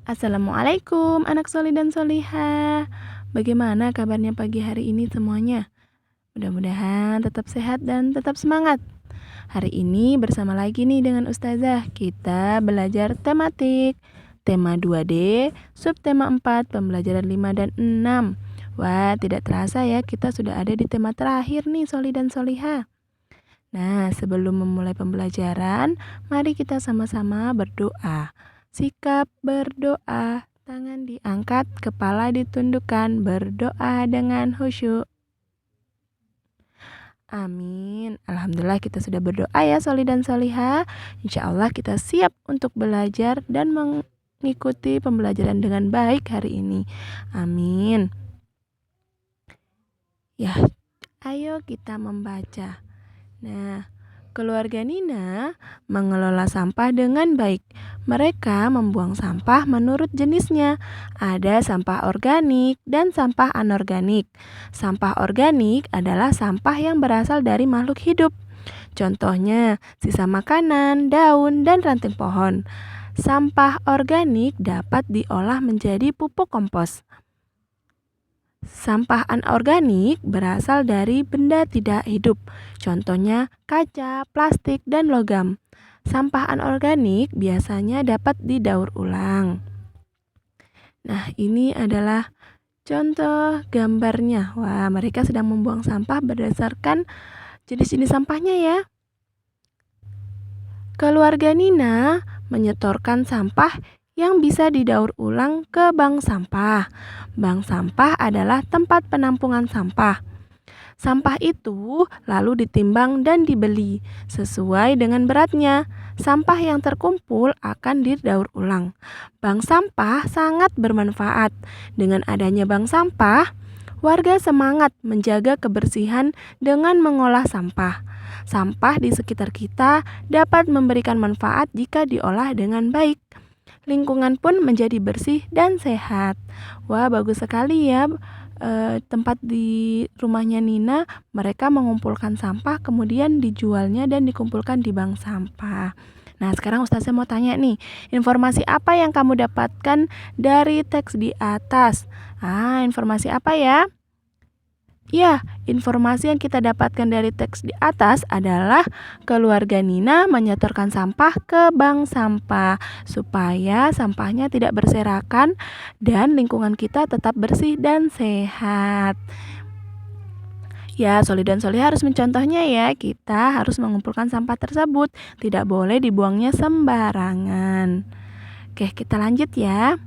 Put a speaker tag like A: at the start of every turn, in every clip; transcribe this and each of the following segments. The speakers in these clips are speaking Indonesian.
A: Assalamualaikum anak solih dan solihah. Bagaimana kabarnya pagi hari ini semuanya? Mudah-mudahan tetap sehat dan tetap semangat. Hari ini bersama lagi nih dengan Ustazah. Kita belajar tematik. Tema 2D, subtema 4, pembelajaran 5 dan 6. Wah, tidak terasa ya kita sudah ada di tema terakhir nih solih dan solihah. Nah, sebelum memulai pembelajaran, mari kita sama-sama berdoa. Sikap berdoa, tangan diangkat, kepala ditundukkan, berdoa dengan khusyuk. Amin. Alhamdulillah kita sudah berdoa ya soli dan solihah. Insya Allah kita siap untuk belajar dan mengikuti pembelajaran dengan baik hari ini. Amin. Ya, ayo kita membaca. Nah, keluarga Nina mengelola sampah dengan baik. Mereka membuang sampah menurut jenisnya. Ada sampah organik dan sampah anorganik. Sampah organik adalah sampah yang berasal dari makhluk hidup. Contohnya, sisa makanan, daun, dan ranting pohon. Sampah organik dapat diolah menjadi pupuk kompos. Sampah anorganik berasal dari benda tidak hidup, contohnya kaca, plastik, dan logam. Sampah anorganik biasanya dapat didaur ulang. Nah, ini adalah contoh gambarnya. Wah, mereka sedang membuang sampah berdasarkan jenis-jenis sampahnya ya. Keluarga Nina menyetorkan sampah yang bisa didaur ulang ke bank sampah. Bank sampah adalah tempat penampungan sampah. Sampah itu lalu ditimbang dan dibeli sesuai dengan beratnya. Sampah yang terkumpul akan didaur ulang. Bank sampah sangat bermanfaat. Dengan adanya bank sampah, warga semangat menjaga kebersihan dengan mengolah sampah. Sampah di sekitar kita dapat memberikan manfaat jika diolah dengan baik. Lingkungan pun menjadi bersih dan sehat. Wah, bagus sekali ya. Tempat di rumahnya Nina, mereka mengumpulkan sampah kemudian dijualnya dan dikumpulkan di bank sampah. Nah, sekarang Ustazah mau tanya nih, informasi apa yang kamu dapatkan dari teks di atas? Informasi apa ya? Ya, informasi yang kita dapatkan dari teks di atas adalah keluarga Nina menyetorkan sampah ke bank sampah supaya sampahnya tidak berserakan dan lingkungan kita tetap bersih dan sehat. Ya, Soli dan Soli harus mencontohnya ya. Kita harus mengumpulkan sampah tersebut, tidak boleh dibuangnya sembarangan. Oke, kita lanjut ya.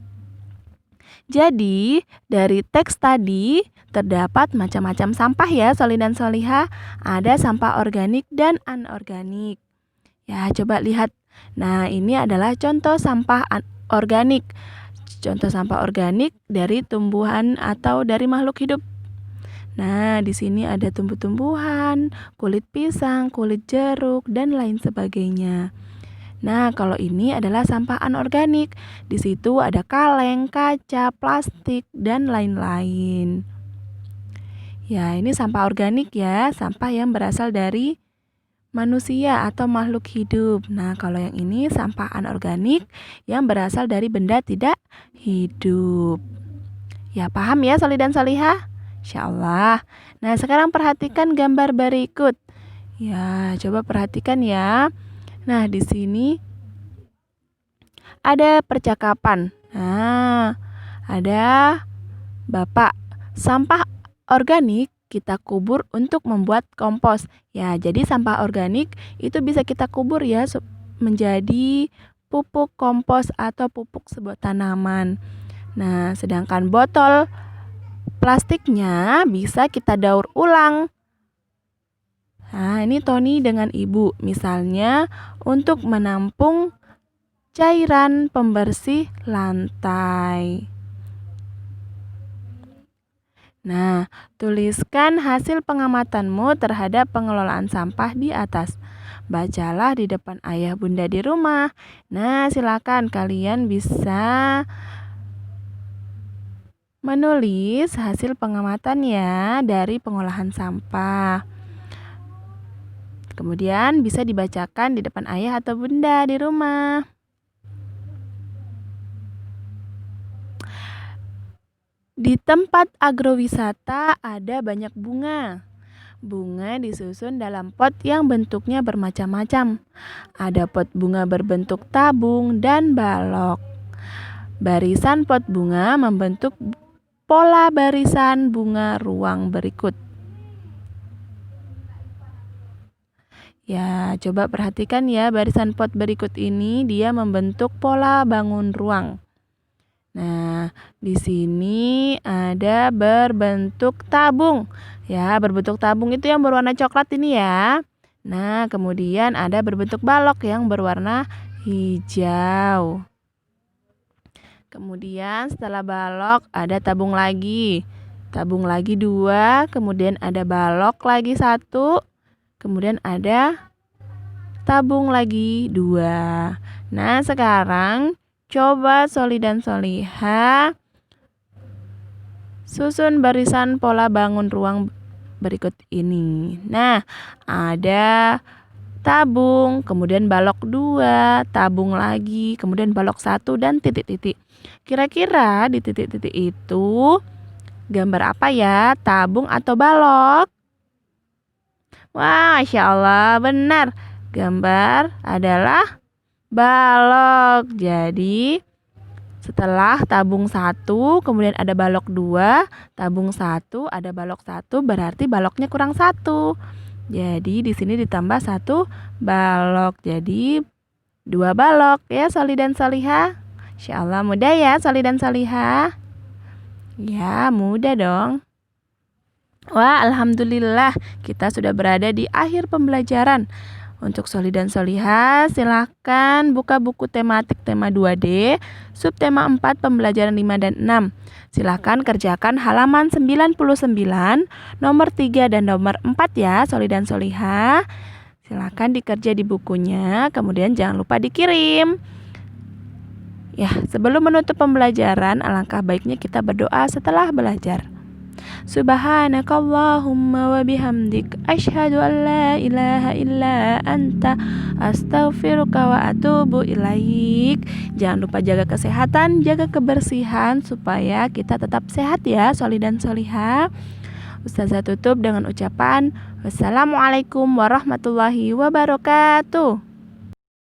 A: Jadi, dari teks tadi terdapat macam-macam sampah ya, Soli dan Solihah. Ada sampah organik dan anorganik. Ya, coba lihat. Nah, ini adalah contoh sampah organik. Contoh sampah organik dari tumbuhan atau dari makhluk hidup. Nah, di sini ada tumbuh-tumbuhan, kulit pisang, kulit jeruk, dan lain sebagainya. Nah, kalau ini adalah sampah anorganik. Di situ ada kaleng, kaca, plastik, dan lain-lain. Ya, ini sampah organik ya, sampah yang berasal dari manusia atau makhluk hidup. Nah, kalau yang ini sampah anorganik yang berasal dari benda tidak hidup. Ya, paham ya Soli dan Solihah? Insyaallah. Nah, sekarang perhatikan gambar berikut. Ya, coba perhatikan ya. Nah, di sini ada percakapan. Nah, ada Bapak, sampah organik kita kubur untuk membuat kompos. Ya, jadi sampah organik itu bisa kita kubur ya menjadi pupuk kompos atau pupuk sebuah tanaman. Nah, sedangkan botol plastiknya bisa kita daur ulang. Nah, ini Tony dengan Ibu. Misalnya untuk menampung cairan pembersih lantai. Nah, tuliskan hasil pengamatanmu terhadap pengelolaan sampah di atas. Bacalah di depan ayah bunda di rumah. Nah, silakan kalian bisa menulis hasil pengamatan ya dari pengolahan sampah. Kemudian bisa dibacakan di depan ayah atau bunda di rumah. Di tempat agrowisata ada banyak bunga. Bunga disusun dalam pot yang bentuknya bermacam-macam. Ada pot bunga berbentuk tabung dan balok. Barisan pot bunga membentuk pola barisan bunga ruang berikut. Ya, coba perhatikan ya, barisan pot berikut ini dia membentuk pola bangun ruang. Nah, di sini ada berbentuk tabung. Ya, berbentuk tabung itu yang berwarna coklat ini ya. Nah, kemudian ada berbentuk balok yang berwarna hijau. Kemudian setelah balok ada tabung lagi. Tabung lagi 2, kemudian ada balok lagi 1. Kemudian ada tabung lagi 2. Nah, sekarang coba Soli dan Soliha susun barisan pola bangun ruang berikut ini. Nah, ada tabung, kemudian balok 2, tabung lagi, kemudian balok 1 dan titik-titik. Kira-kira di titik-titik itu gambar apa ya? Tabung atau balok? Wah, Masya Allah, benar. Gambar adalah balok. Jadi, setelah tabung 1, kemudian ada balok 2, tabung 1, ada balok 1, berarti baloknya kurang 1. Jadi, di sini ditambah 1 balok. Jadi, 2 balok ya, Soli dan Soliha. Insya Allah mudah ya, Soli dan Soliha. Ya, mudah dong. Wah, alhamdulillah kita sudah berada di akhir pembelajaran. Untuk Soli dan Soliha, silahkan buka buku tematik tema 2D, subtema 4 pembelajaran 5 dan 6. Silahkan kerjakan halaman 99, nomor 3 dan nomor 4 ya, Soli dan Soliha. Silahkan dikerja di bukunya, kemudian jangan lupa dikirim. Ya, sebelum menutup pembelajaran, alangkah baiknya kita berdoa setelah belajar. Subhanakallahumma wa bihamdik asyhadu an la ilaha illa anta astaghfiruka wa atubu ilaik. Jangan lupa jaga kesehatan, jaga kebersihan supaya kita tetap sehat ya, Soli dan Soliha. Ustazah tutup dengan ucapan wassalamualaikum warahmatullahi wabarakatuh.